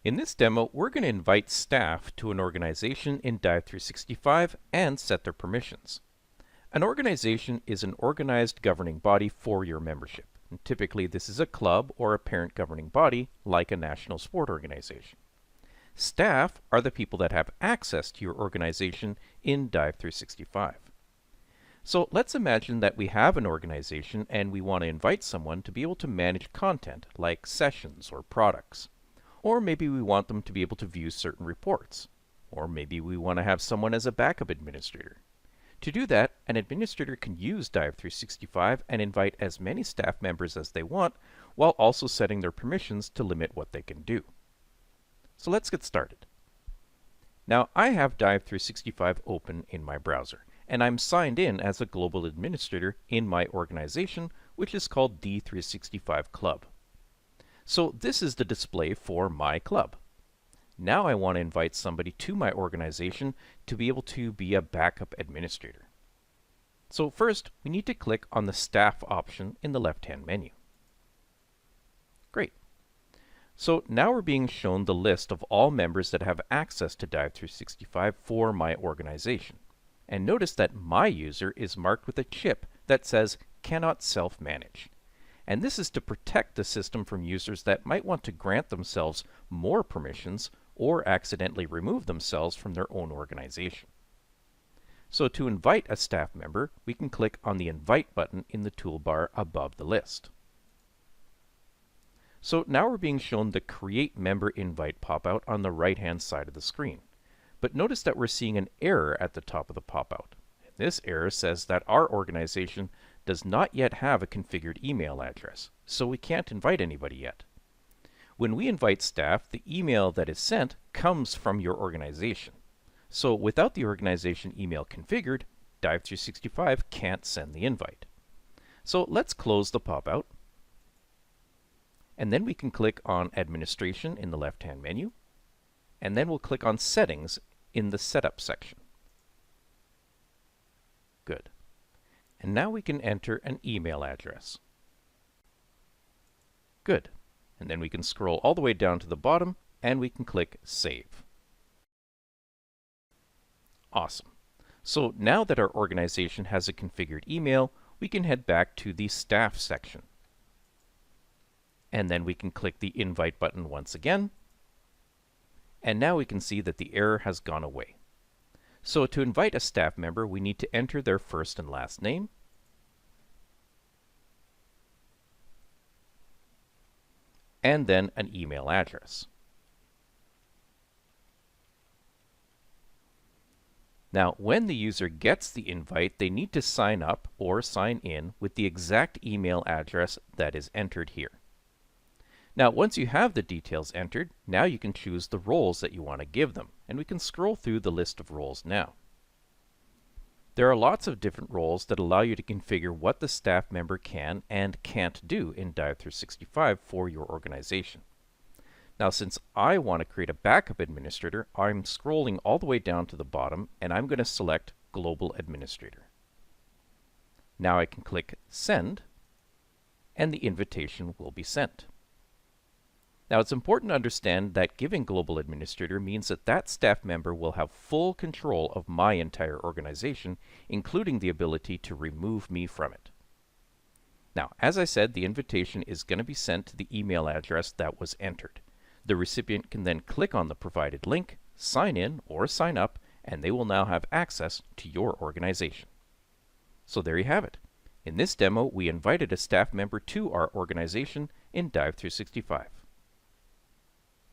In this demo, we're going to invite staff to an organization in Dive 365 and set their permissions. An organization is an organized governing body for your membership. And typically, this is a club or a parent governing body like a national sport organization. Staff are the people that have access to your organization in Dive 365. So let's imagine that we have an organization and we want to invite someone to be able to manage content like sessions or products. Or maybe we want them to be able to view certain reports. Or maybe we want to have someone as a backup administrator. To do that, an administrator can use Dive 365 and invite as many staff members as they want, while also setting their permissions to limit what they can do. So let's get started. Now I have Dive 365 open in my browser, and I'm signed in as a global administrator in my organization, which is called D365 Club. So this is the display for my club. Now I want to invite somebody to my organization to be able to be a backup administrator. So first, we need to click on the staff option in the left-hand menu. Great. So now we're being shown the list of all members that have access to Dive 365 for my organization. And notice that my user is marked with a chip that says cannot self-manage. And this is to protect the system from users that might want to grant themselves more permissions or accidentally remove themselves from their own organization. So to invite a staff member, we can click on the Invite button in the toolbar above the list. So now we're being shown the Create Member Invite pop-out on the right-hand side of the screen. But notice that we're seeing an error at the top of the pop-out. This error says that our organization does not yet have a configured email address, so we can't invite anybody yet. When we invite staff, the email that is sent comes from your organization. So without the organization email configured, Dive 365 can't send the invite. So let's close the pop-out. And then we can click on Administration in the left-hand menu. And then we'll click on Settings in the Setup section. Good. And now we can enter an email address. Good. And then we can scroll all the way down to the bottom and we can click Save. Awesome. So now that our organization has a configured email, we can head back to the Staff section. And then we can click the Invite button once again. And now we can see that the error has gone away. So to invite a staff member, we need to enter their first and last name, and then an email address. Now, when the user gets the invite, they need to sign up or sign in with the exact email address that is entered here. Now, once you have the details entered, now you can choose the roles that you want to give them, and we can scroll through the list of roles now. There are lots of different roles that allow you to configure what the staff member can and can't do in Dive 365 for your organization. Now, since I want to create a backup administrator, I'm scrolling all the way down to the bottom, and I'm going to select Global Administrator. Now I can click Send, and the invitation will be sent. Now, it's important to understand that giving Global Administrator means that that staff member will have full control of my entire organization, including the ability to remove me from it. Now, as I said, the invitation is going to be sent to the email address that was entered. The recipient can then click on the provided link, sign in or sign up, and they will now have access to your organization. So there you have it. In this demo, we invited a staff member to our organization in Dive 365.